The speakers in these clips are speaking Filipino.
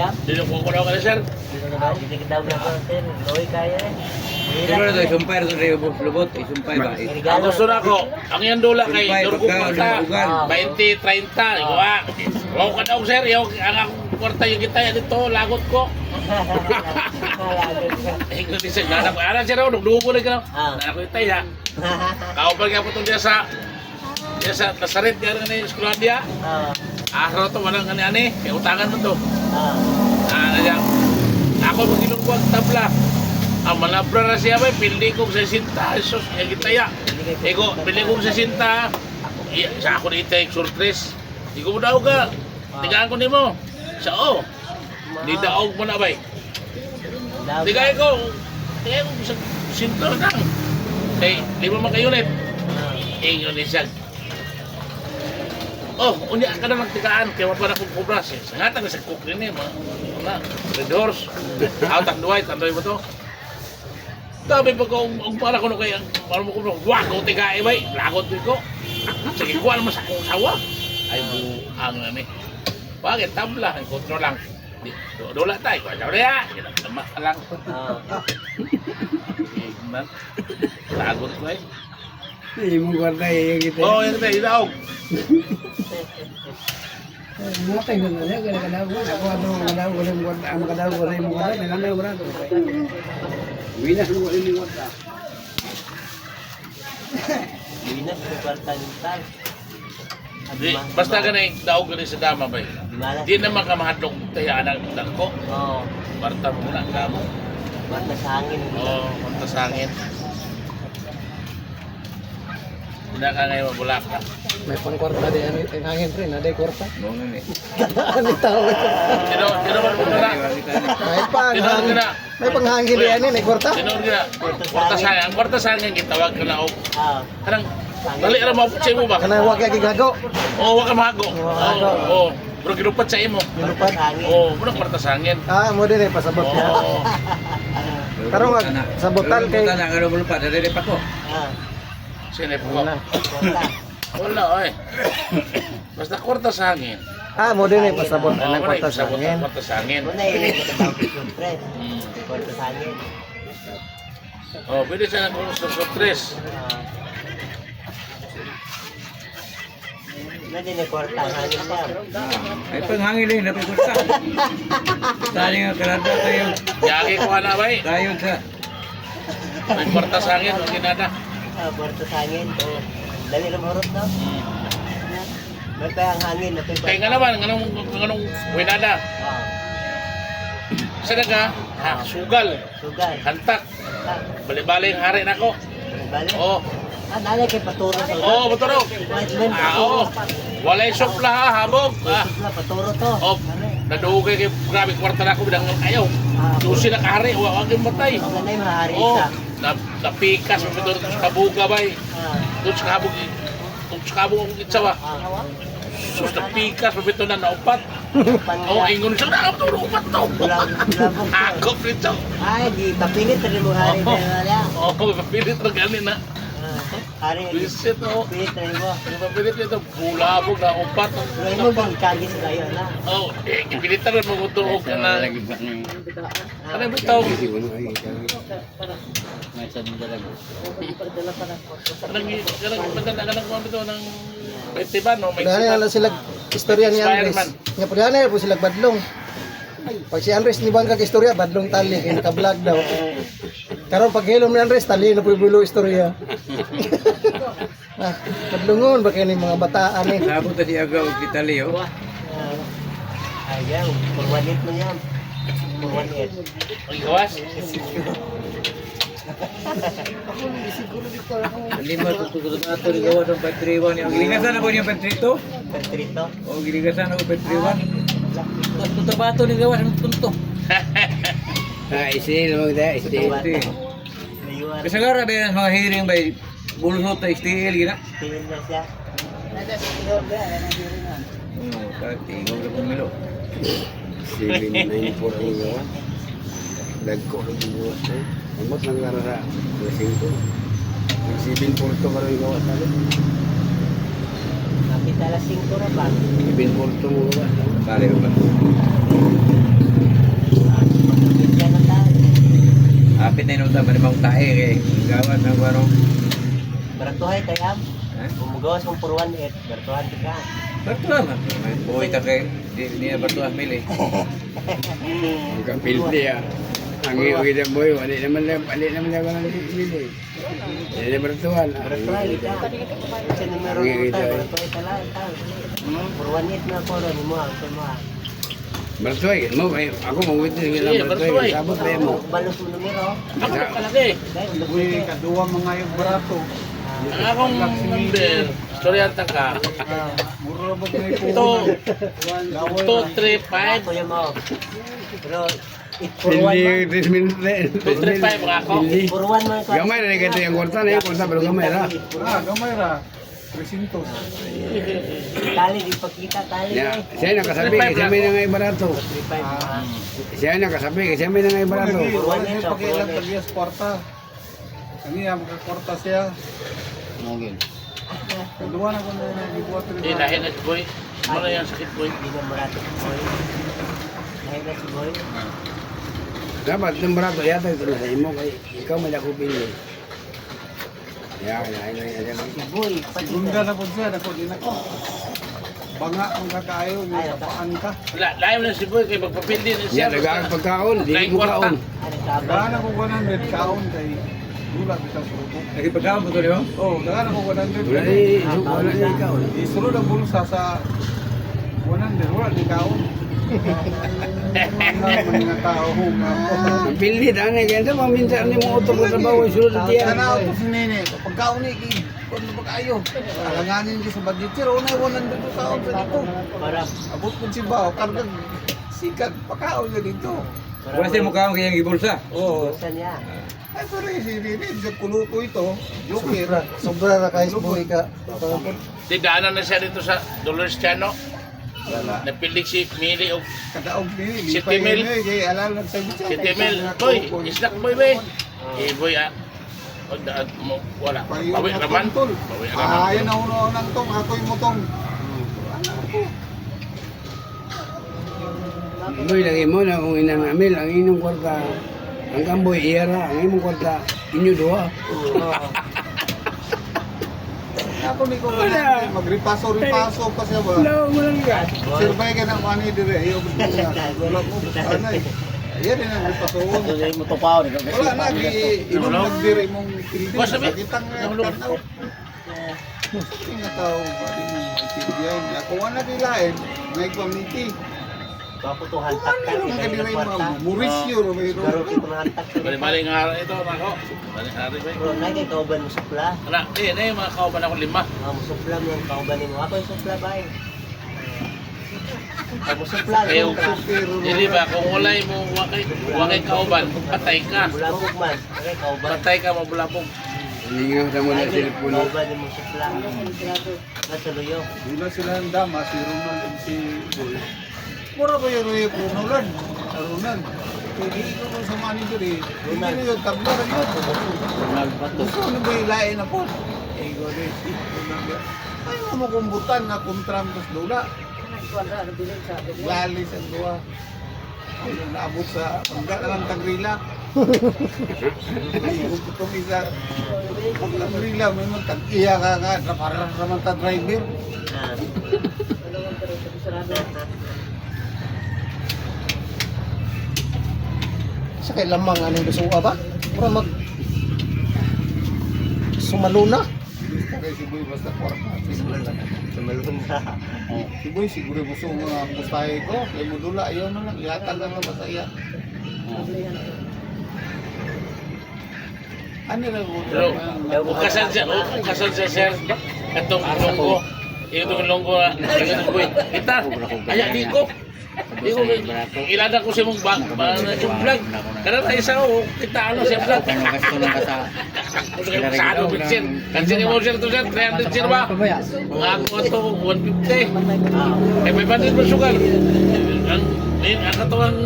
Jam? Dito ko daw ka na, sir. Hindi ka daw na sir. Loy kaya eh. Pero ito, isumpay ito rin lubot, isumpay ba? Ang gusto na ko, ang yan dula kay Sumpay, Durgo pagka Kwarta, ugan. 20-30, ikaw wow ka daw sir, yung ang akong kwarta yung kita yan dito, lagot ko. Ikaw din sir, nanak ko, alam sir, nagdugo ko lang ka na, nanak ko itay ha. Kaupal nga po itong diya sa Nasaret, diyan na yung eskwelahan diya. Araw to, walang ani-ani, may utangan mo to. Ako magilong ko ang tabla. Ang malabra na siya ba, pildi ko sa sinta, sus, yung kitaya. Ego, pildi ko sa sinta, sa ako dito yung surprise. Di ko mo daw ka, tigaan ko ni mo. Sa o, di daog mo na ba? Tigay ko sa sinta lang. Eh, 5 man kayo ulit. Ingon ni siya. Oh, unya ka na magtikaan, kaya wala akong kubras eh. Sangatan na sa cook rin eh, mga Red Horse. Tanduay mo to. Sabi pag kung para ko no kaya para mo ko wag ko tigae bay lagot ko sige ko alam sa kong sawa ay buang na ni bakit tabla ang kontrol lang dola tayo ko daw ya tama lang man lagot ko eh Hindi mo guarda yung kita. oh yung tayo daw Mga tayo na niya, gana-gana mo. Ako ano, ang kadal ko rin mo guarda, nagana yung guarda. Winas mo rin yung guarda. Winas mo kwarta nintal. basta ganay daog ganay sa dama bay di naman ka mahadlok tayo anak ko Oo. barta mo na kamo Kwarta sa hangin. oh barta sa hangin hindi ka ngayon mabulak ka. May pangkwarta di ano yung hangin rin, ada yung kwarta. Noon eh. Ano tawag? Sino man mo na? May panghangin. May panghangin di ano, may kwarta. Sino na? Kwarta sayang. Ang kwarta sayang yung gitawag ka na o. Kanang, dali ra maputsa mo ba? Kana wag yung gigago. Oo, wag ka mahago. Oo. Pero ginupat sa imo. Ginupat hangin. Oo, muna kwarta sangin. Mo din eh, pasabot niya. Oo. Pero nga, sabutan kay... Sabutan ang ano mo pa, dali pa ko. Sino po? Wala. Kwarta. Wala, oy. Basta kwarta sangin. Mo din eh, pasabot Oo, ang muna kwarta sa hangin. kwarta sangin. Muna yung katawag ko siyempre. Kwarta sa hangin. Oh, pwede siya ng kung sa tres. Pwede na kwarta ang hangin niya. Ay panghangin rin, napipulta. Tali nga karada tayo. Yaki ko na ba eh. Tayo sa... May kwarta sangin, okay na na. Kwarta sa hangin. Dali lumurot no? May pa ang hangin. Kaya nga naman, nganong winada. Sada ka, sugal, Sugal. hantak, bali-bali ang hari na ko. Balik. Oo, Dali kay paturo sa oo, baturo. Oo, walay sopla ha, habog. Paturo to. Oh, nadugay kay grabe kwarta na ako, bidang ayaw. Susi na kahari, huwag yung matay. Ang ganay mahari Oo, isa. napikas, mabito sa kabuga ba eh. Doon sa kabog, akong itsawa. Sus, napikas, mabito na naupat. Oo, ingon siya na, upat to. Ako, prito. Ay, di papilit rin mo hari na wala. Oo, papilit na ganin na. Hari. Visit o. Papilit rin mo. Papilit nito, bulabog na upat. Pero mo bang kagi sa kayo na? Oo, pilitan rin magutulog ka na. Lagi ba ng... Ano yung bitaw? May isa din talaga. Kanang mga bitaw ng festival, no? May Dahil na sila istorya ni Andres. Spider-Man. Nga po dahil po sila badlong. Pag si Andres ni bangkag istorya, badlong tali, kaya naka-vlog daw. Karon pag hilom ni Andres, tali na po yung bulo istorya. Badlongon ba kayo ni mga bataan eh. Sabot na si Agaw, kita Leo. Ayaw, pagwanit mo yan. Pagwanit. Ang gawas? Lima tutugod na ito, ligawa ng 531 niya. Giligasan ako niya 532? Pertrito. O giligasan ako 531? Punta ba ito ligawa ng punto? Isil, huwag na, isil. Mayuan. Kasi nga rabi ng mga hearing by bulusot na istiil, gina? Tingin na siya. Oo, kati, ikaw na pumilo. 794 ang gawa. Dagko ang gawa ko. Amot lang nga sa blessing ko. 7 ka rin gawa sa akin. Kapit alas 5 na ba? 7 mo gawa. Pare ba? sa malimang tae kay gawan ng warong. Baratuhay kayam. Ha? Umugawas mong puruan baratuhan ka. Bertuah man. May buhay ta kay di niya bertuah mili. Ang kapildi ah. Ang iwi na boy, wali naman lang ako ng pildi. Hindi bertuan. Baratuhay ka. Kasi numero Ang tayo, baratuhay ka lang. Puruan na ako ron mo ang mo. Bertuay, mo ako mawit din Sige, lang bertuay. bertuay. Sabot ba mo? Balos mo numero. Ako na palagi. Uy, kaduwa mga yung barato. Ang akong number, storyanta ka. Mura ba kayo Ito, 235. Ako yung mo. Pero, puruan Pildi, 3 minutes na. 235 mga ako. Pildi. Puruan mo yung Gamay na ito yung kwarta na yung kwarta, pero gamay na. gamay ra. 300. Tali, di pagkita, tali. Ya, siya nakasabi kasi may nangay barato. 35. Siya nakasabi kasi may nangay barato. Puruan ito, Pakilang puruan ito. tagias kwarta. Kani ang kwarta siya. Kaduwa na ko na gibuhat Eh, dahil na si Boy. Ano na yan sakit Boy? Hindi na marato si Boy. Dahil na si Boy. Dapat yung barato yata ito na sa imo kay ikaw may ako pili. Ya, ya. Si Boy, Gunda na po siya, dako din ako. Banga ang kakaayo, may kapaan ka. Layo na si Boy kay magpapildi na Ya, siya. nagaang pagkaon, di Laing mo kwarta. kaon. Dagan ako 100 kaon kay dula bitaw sa rubo. Nagipagkaon po to di ba? Oh, dagan ako 100. Wala ni kaon. Isulod ang bulsa sa 100, wala di kaon. Mga tao hunga. Ang pili dani kaya sa paminta ni mo auto ko trabaho sulod diyan. Kana auto si nene, pagkaon ni kung ba kayo. Alanganin ko sa budget, pero unay 100 kaon sa dito. Para, Abot ko si Bao, kargang sikat, pakaon niya dito. Wala siya mukha kaya yung ibulsa. Oo. saan niya? Ay, pero si Nene, sa kuluto ito, joker. Sobra na kayo sa buhay ka. Tidaanan na siya dito sa Dolores Chano. Napildi si Mili o Kadaog ni, Si Timel. Kaya alal nagsabi siya. si Timel. Boy, isnak Boy be. Eh Boy wala. Bawi raman. Bawi raman. Ayaw na uno ng tong, ako yung mutong. Boy lagi mo na kung inang amil ang inyong kwarta. Ang kamboy iyara, ang imong kwarta inyo duha. Ako ni ko magripaso-ripaso pa siya ba? Wala mo lang ka. Survey ka na mani dire, ayaw ko siya. Ano eh? Yan din ang ripasoon. mo tupaw. Wala na, inom nagdire mong pildi. Boss, sabi. Sakitang Nahulog. tanaw. Nga tao, pwede mo magpildihan. Ako wala nilain, may committee. Paputuhan tak ka. Ano nga nilay mo? Murisyo, Romero. Garo kita mahantak. Bali-bali nga ito ako. Bali-bali ba? Bro, nagay kauban mo supla. Anak, mga kauban ako 5. Musupla mo yung kauban mo. Ako yung supla ba eh. Musupla Kayo, mo. hindi ba, kung walay mo wakay kauban, patay ka. Bulabog man. Okay, kauban. Patay ka, mabulabog. Hindi nga sa muna Lagi, cellphone. kauban yung musupla. Nasa luyo. Dula sila ang dama, si Ronald at si Boy. Mura ba yun yung Ronald? Ronald. Hindi ko nung sa manager eh. Hindi na yun, tabla rin yun. Gusto ko na ba yung lain na po? Eh, ko rin. Ayaw mo kumbutan na kontram tas dula. Lali sa dua. Ayaw naabot sa pagka ng tagrila. Kung itong isa, pag tagrila, may magtag-iya ka, para naman ta driver. Ah. Sa kay lamang anong gusto ba? Para mag sumaluna. Kaya si Boy basta kwarta. Sumalun na. Si Boy siguro gusto mga gustahe ko. Kaya mo dula, ayaw na lang. Ihatag lang na masaya. Ano na ko? Pero kung kasal siya sir, katong longgo, itong longgo na boy, kita, ayak di ko. Di ko ilada ko sa mong vlog. Kada na isa ko, kita ano siya vlog. Sa ano bitsin? Kansin mo sir to sir, 300 sir ba? Mga ako ito, 150. Eh may bandit mo sugal. Ang katawang,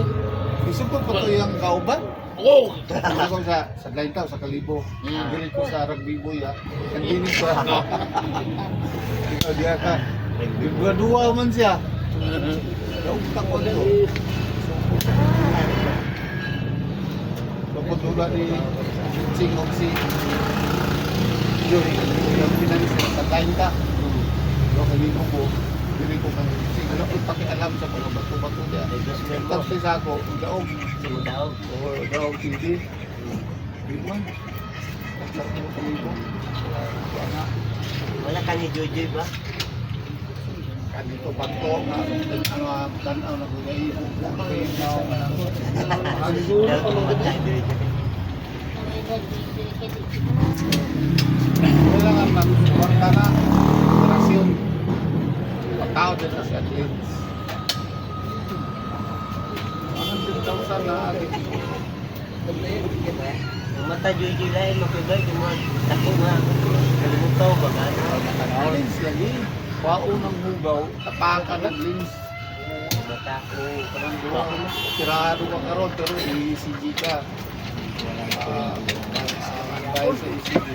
Isupot ko to yung kauban. oh! Hindi ko sa line tao, sa Kalibo. Hindi ko sa Rugby Boy ha. Hindi ko sa ikaw diya ka. Dua-dua man siya. Naugtak ko dito. Kapag dula ni Singog si Joy. Yung pinalis na patayin ka. Yung kanino ko, hindi ko kang sing. Alam ko pakialam sa mga bato-bato niya. Tapos sa ako, daog. Daog. Oo, daog hindi. Di man. Tapos ko kanino. Wala. Wala ka ni Jojoy ba? Kanito pagto nga. Tanaw na gulay. Daog mo ba tayo, Jojoy? Kailangan magsuporta na operasyon. Patao din na si athletes. 100,000 na agad. Ang mata Jojoy lain mo kagay kung mga tako nga. Kalimutaw ba gano'n? Lens lagi. Wao ng hugaw, tapakan ng lens. Mata ko. Parang duwa ko na. Tirado ka karon pero i-ECG ka. Dahil sa ECG.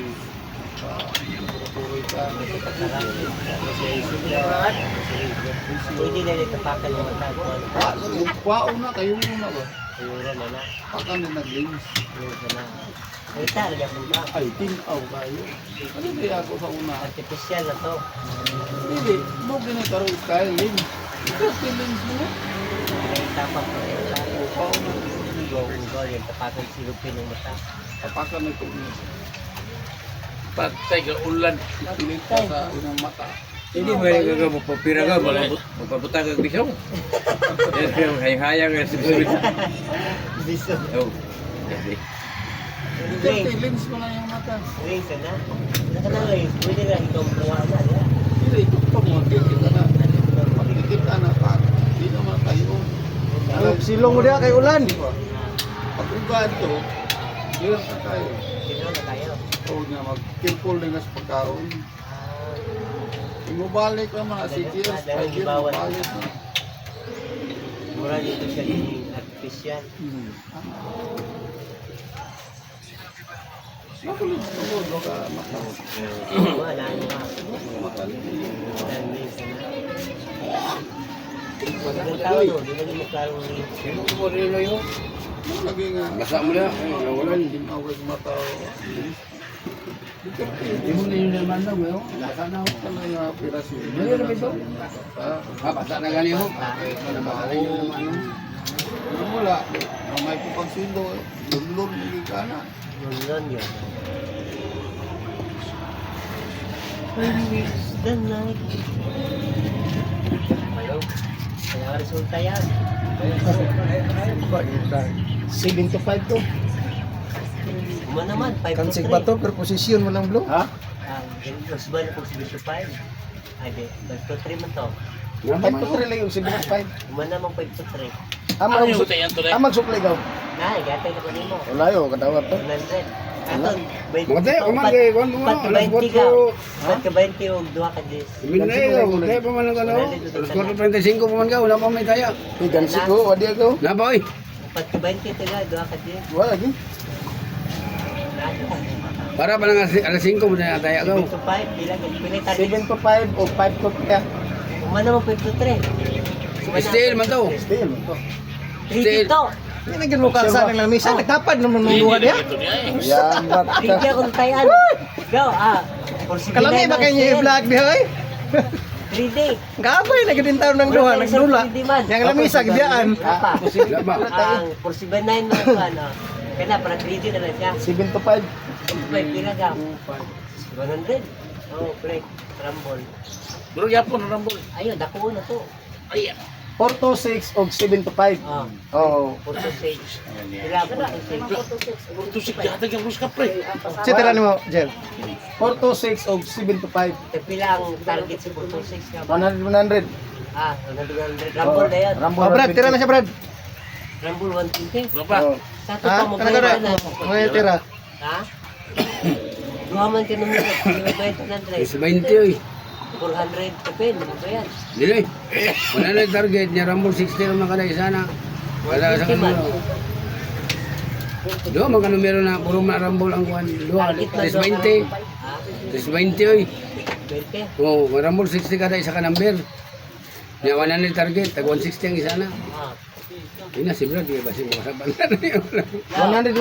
Puro-puro ka. Pwede na rin tapakan yung mata ko. Wao na, kayo muna ba? Ayura na na. Pakan na nag-lens. Ayura na. Ay, talaga po ba? Ay, tinaw kayo. Ano kaya ako sa una? Artificial na to. Hindi, mo ginagkaroon style lens. Ito, lens mo. Pinahitapan ko rin sa Wao na. Ugaw yung tapakan silupin ng mata. Tapakan na ito. Patay ka ulan. Pilit ka sa unang mata. Hindi mo yung magpapira ka, magpaputa ka bisaw. Yan siya, hayang-hayang nga sibsulit. Biso. Oh, kasi. Hindi, lens mo na yung mata. Rings na. Naka na rings. Pwede na ikaw kuha na. Ya. Hindi, ito pa mo. Makikita na. Makikita na pa. Hindi naman tayo. Silong mo diha kay ulan. Pag ugan to, clear na tayo. Sino na tayo? O nga, mag-careful din sa pagkaon. Imubalik ka mga 6 years, 5 years, imubalik na. Mura dito siya yung artificial. Nakulit sa mo, baka matawag. Wala na. Makalit. Rings na. Magandang tao no. Di na mo klarong rings. Sino ko rin na yun? Lagi nga. Basa mo na. Nawalan. Hindi mawag mataw. Hindi mo na yun naman daw. Basa na ako. Ano yung operasyon? Ano na ba ito? Basa na gani ho. Nabasa yun naman. Wala. May pagsundo. Lulun, hindi ka na. Yun yun. When it's the night. Ayaw. Kaya resulta yan. 7 to 5 to. Uma naman, 5 to 3. Kansig ba to? Per posisyon mo lang blow. Ha? Mas ba na kung si Bishop 5? Ay, di. 5 to 3 man to. 5 to 3 lang yung 7 to 5. Uma naman 5 to 3. Ano yung tayan to na? Amag suklay gaw. Na, gatay na ko nimo. Wala yo kadawat to. 100. Aton, 20. Mga tayo, kuman kayo. Kuman mo. Pat ka Alas 20 ka. 4. Pat ka 20 o 2 ka dis. Minay ko. Kaya pa man ang ano. Alas 4.35 pa man ka. Wala pa may taya. Gansi ko, wadi ako. Napa oy. Pat ka 20 tila, 2 ka dis. Wala lagi. Para pa lang alas 5 mo na taya ka. 7 to 5, pila pinay target. 7 to 5 o 5 to 3. Uma naman 5 to 3. Still man to. Still mo to. 3 to. Yan ang mo kalsa ng lamisa. Nagtapad naman ng luha diha. Ito niya eh. Yan bat Hindi ka. ako tayan. Go, Kalami ba kayo yung vlog diha ay? 3D. Gabay na gadin taon ng duha, nagdula. Yang lamisa gidiyaan. Apa? Wala ba? Ang 479 na pa, no? Kaya para 3D na lang siya. 7 to 5. May pila ka. 100. Oh, play. Rumble. Pero yapon na rambol. Ayun, dako na to. Ay, 4 to 6 o 7 to 5. Oh, Oh. photo stage. Pila ba na? ito si Gatag yung Rus Kapre. Sitira nimo, Jel. 4 to 6 o 7 to 5. Pila ang target sa photo stage ka? 100 100. Ah, 100. Rumble na yan. Oh, Brad, tira na siya, Brad. Rumble 120. Ano ba? Oh. Sa to Ha? pa mo Kana ba kana. na? May tira. Ha? Duhaman ka naman sa 20 oy. 400 kapin, ano ba yan? Dili. Wala na yung target niya. Rumble 60 naman ka na isa na. Wala sa kanila. Doon, mga numero na. Puro na Rumble ang kuhan. Doon, Target man 20. Ha? 20 oy. 20? Oo, Rumble 60 kada isa ka number. Niya 100 target. Tag 160 ang isa na. Ah. Ina si Brad, di ba si mga sabangan na yun? 100,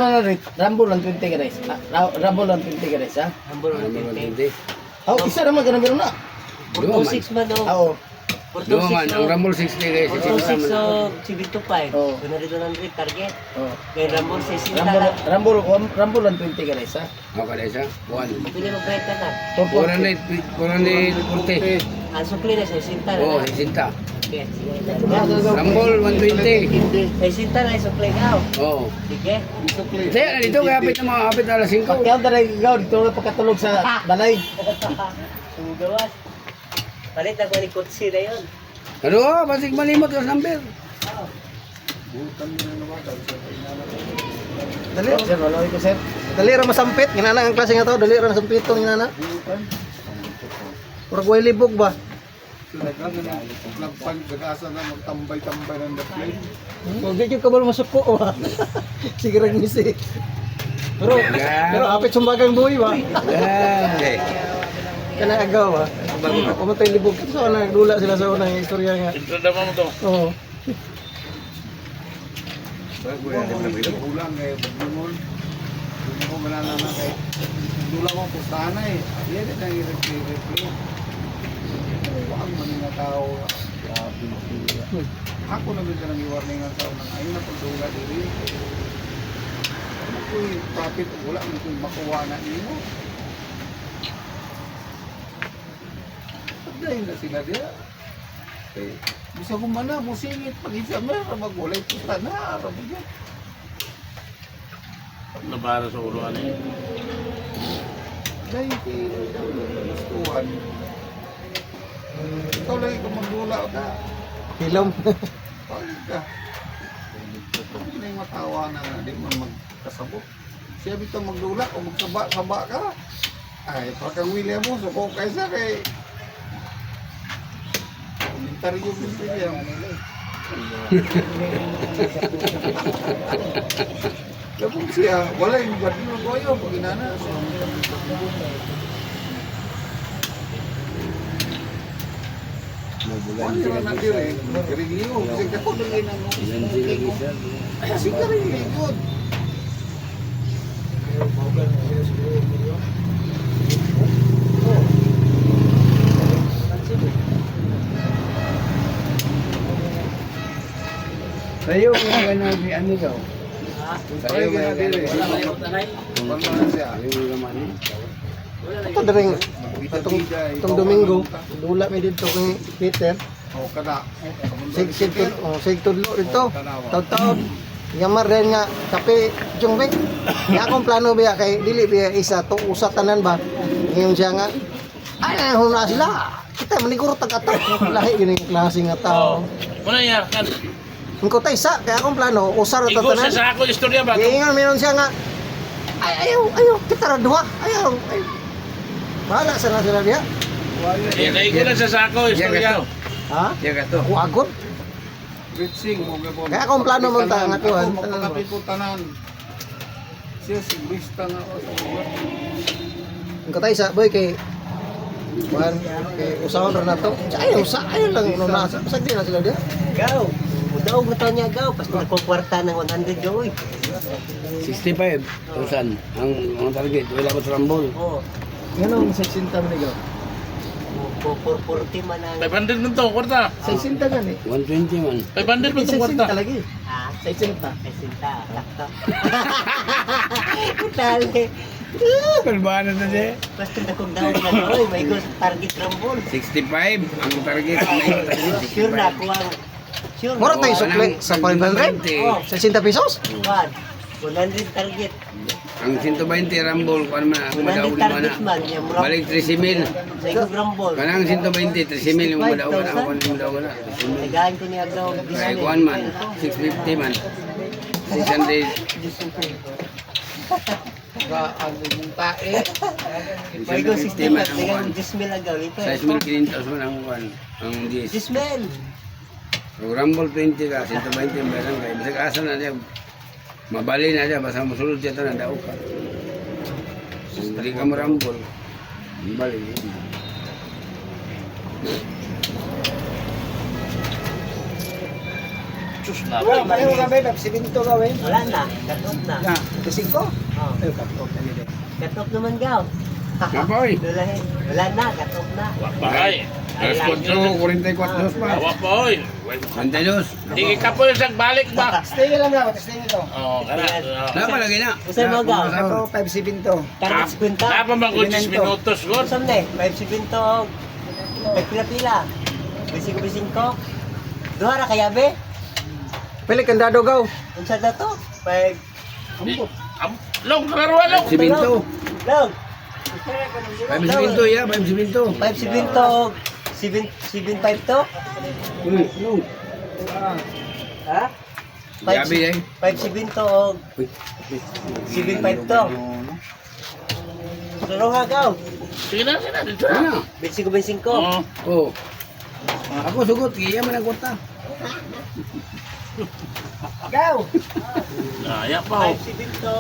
Rumble lang 20 guys. Rumble lang 20 guys, ha? Humble Ano na naman 20. hindi? Oh, isa naman ganun meron na. 426 man o. Oo. Doon man, ang Rumble 60 guys. 426 o 725. Oo. 100 target. Oh. Kaya Ramon 60 lang. Rumble lang 20 guys, ha? Ako kada isa, 1. Pili mo break ka na. 440. Ang sukli na 60 na. Oo, na. 60. Okay, sige. Rumble 120. 60 na yung sukli ka. Oo. Sige. Kasi dito, kaya hapit na mga hapit alas 5. Pagkaon tayo ikaw, dito na pagkatulog sa balay. Sugawas. Palit na ko ni Kutsi na yun. Ano, basig malimot yung number. Dali, sir, wala ko sir. Dali ra masampit, ginana ang klase nga to, dali ra masampitong ginana. Pura ko libog ba? Nagpag-asa na magtambay-tambay ng daplay. Kung di ka ba masuko ba? Sige ra ngisi. Pero apit sumbagang buhay ba? Kana agaw ba? Pumatay libog. So nagdula sila sa unang istorya nga. Intrada mo to. Oo. Ulang eh, baglimon. Hindi ko mananana kay dula ko pustana eh. Iya din ang i-replay. Huwag man nga tao. Ako na din ka nang i-warningan sa unang ayun na pagdula diri. Ano ko profit wala mo kung makuha na nimo. Dahil na sila dia. Okay. Bisa ko mana musingit pag-isa mo magulay pustana. Rabagyan. Nabara sa ulo ano eh. Dahil gustuhan. Ikaw lagi kung magdula ka. Hilom. Pagod ka. Hindi na yung matawa na di mo magkasabot. Siya bito magdula o magsaba-saba ka. Ay, pagkang William mo, suko kayo sa kay... Komentary yung William. Lapong siya, wala yung ba't mo ko yun pag inana. Wala na dire, kariliyo. Kasi kako na rin ang kasi kariliyo. Sa'yo, kung gano'n si ano daw. Sa'yo kaya dire. Wala siya. Yung laman eh. Ito daring itong Domingo, dula mi dito kay Peter. O kada. Sig tudlo dito. Taon-taon. Yamar din nga kape jung be. Ya akong plano biya kay dili biya isa to usa tanan ba. Ngayon siya nga ay huna sila. Kita maniguro tag-atak lahi gini klase nga tao. Muna yan kan. Ingko ta isa kay akong plano usar ta Ikaw tanan. sa ako istorya ba? Giingon meron siya nga ayaw kita ra duha. Ayaw. Bahala sa na sila diha. Ikaw lang sa ako istorya. Ha? Diya ka to. Kuagot. Ritsing mo gabo. Kaya akong plano mo ta nga tuwan. Ako magpakapit ko tanan. Siya si Lista nga ako sa lugar. Ingko ta isa boy kay Juan, kay usahon ra na to. Ayaw lang no na sa di na sila diha. Gaw. Udaw mo to niya gaw. Pas nagkukwarta ng 100 joy. 65,000 ang target. Wala ko sa Rumble. Oo. Ganong 60 man nigaw. 440 man ang... 500 man to, kwarta. 60 gani. 120 man. 500 man to, 60 kwarta. lagi. Ha? 60. Ay, sinta. Sakto. Tali. Kalbahan na siya. Basta na kung daw ka doy, may gusto target rambol. 65 ang target. Sure na ako ang... Sure Mura na. tayo sukli sa 500. 60 pesos. Juan, 100 target. Ang 120 Rumble, kung man, 100 madaog naman target na. man. Yung mura- Balik 30,000. Sa ikong rambol. Kanang 120, 30,000 yung madaog na. Ako yung madaog na. 30,000. Nagahan ko niya agaw. Kaya kuhan man, 650 man. 600. Ano yung tae? May go 650 60 man man. ang Tingnan kuhan. 10,000 agaw. Ito. 6,500 man ang kuhan. Ang 10. 10,000. Kung Rumble 20 ka, 120 meron kayo. Basta kaasa na siya. Mabali na siya, basta masulod siya ito na daw ka. Kung hindi ka marambol, mabali. Sus na. Well, pareho ka ba? Siminto ka ba? Wala na, cut-off na. Na, kasingko? Oh, Ay, kapot na nila. cut-off naman gaw. Kapoy. Wala na, cut-off na. Bakay. Alas 4, 44 pa. Awa po oy. Mandalos. Hindi ka po yung balik ba? Stay lang na, stay nito. Oo, kana. Napalagay na. Usay mo gaw. Ako, 5-7 to. Target kwenta. Napa man ko 10 minutos ko. Usam na eh, 5-7 to. Nagpila-pila. Bising ko. Duha ra kaya be? Pili kandado gaw. Unsa na to? 5. Long, kararuan long. Siminto. Long. 5 ya, 5 siminto. 5-7 to. 7-5 to? Ha? Gabi eh. 5-7 to. 7-5 to. Suruha gaw. Sige na, dito na. Ano? Bising ko. Oo. Oh. Ako sugot, kaya man ang kwarta. Gaw. Ayan pa. 5-7 to.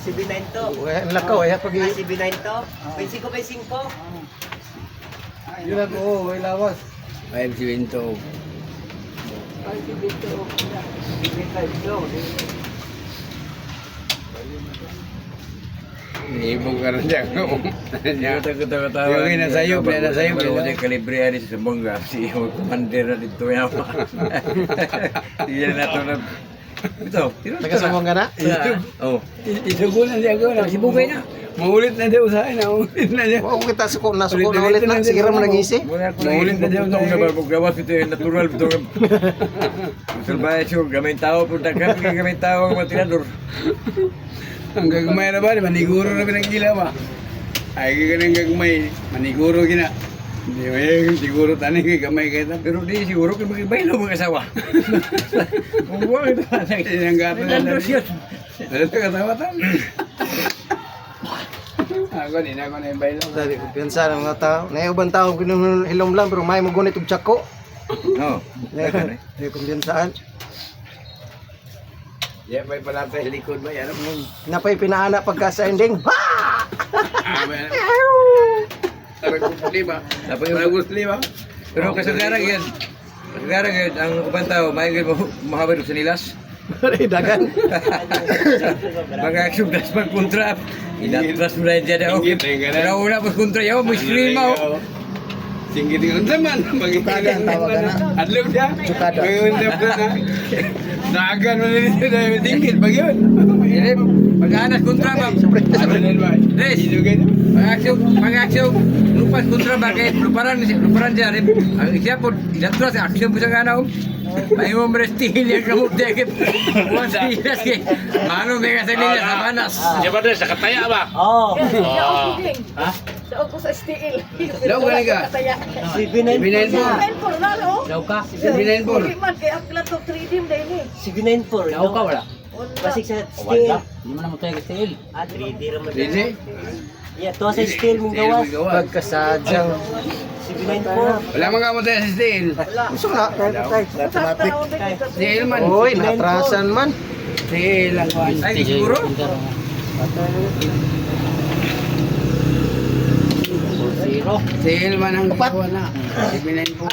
7-9 to. Ang lakaw, ay pag 7-9 to. 25. yun ako, ay lawas. 5 siminto. Ibong ka rin dyan. Tawa-tawa. Yung nasayop, nasayop. Baru dia kalibre hari semangga si komandan dito yang apa. Dia na to na. Ito, Nagkasabong ka na? Oh. Isugulan siya ko. Sibugay na. Maulit na siya usahin na. Maulit na siya. Oo, kita suko na ulit na. Sige rin mo nag-isi. Maulit na dia untuk gawas itu yang natural betul. Berbahaya sure gamay tao pun daghan gamay tao ang matirador. Ang gagmay na ba? Maniguro na pinagkila ba? Ay, ganang gagmay. Maniguro gina. Hindi mo yung siguro tani kay gamay kayo. Pero di siguro kay magbaylo mga asawa. Kung buwan ito. Ang gato na Nandros yun. Ano ito katawa ta? Ako din ako na yung bailo. Dali, kumpiyansa ng mga tao. Naiubang tao, hilom lang, pero may magunit og tsako. Oh. Dali, kumpiyansaan. Yeah, may palata sa likod ba? Yan mo. Napay pinaana pagka sa ending. Ha! Paragusli ba? Apa yung Paragusli ba? pero kasagaran yan. Kasagaran yan ang ubang tao maingay mo mahabad sa nilas. Pare, dagan. Mga aksyon das magkontra. Inatras mo na dyan ako. Pero una pas kontra yaw mo iskrima oh. Singgit ng zaman. Tsukada ang tawag na. Adlog siya. Tsukada. Ngayon na na. Naagan mo na dito na yung tingkit. Pag yun. Ini pag-anas kontra ba? Res. Pag-aksyon lupas kontra ba kay luparan dyan. Ang siya po inatras aksyon po sa ganaw. May mo prestil yang kamu deket. Buwan sa ilas kay. Ano may kasalila sa panas. Siya ba sa kataya ba? Oh. Ha? Daog ko sa steel. Daog ka ka? 7-9 Binayin mo. For na no? Daw ka? Binayin po. Hindi man kay akla to 3D din eh. 7-9-4. Daw ka wala? Basig sa steel. Hindi mo na mo tayo steel. 3D raman. Hindi. Yeah, to sa steel mong gawas. Pagkasadyang. 7-9-4. Wala mga mo tayo sa steel. Gusto na, kahit Automatic. Steel man. Uy, natrasan man. Steel lang ko. Ay siguro. Zero. Steel man ang gawa na. Binayin po.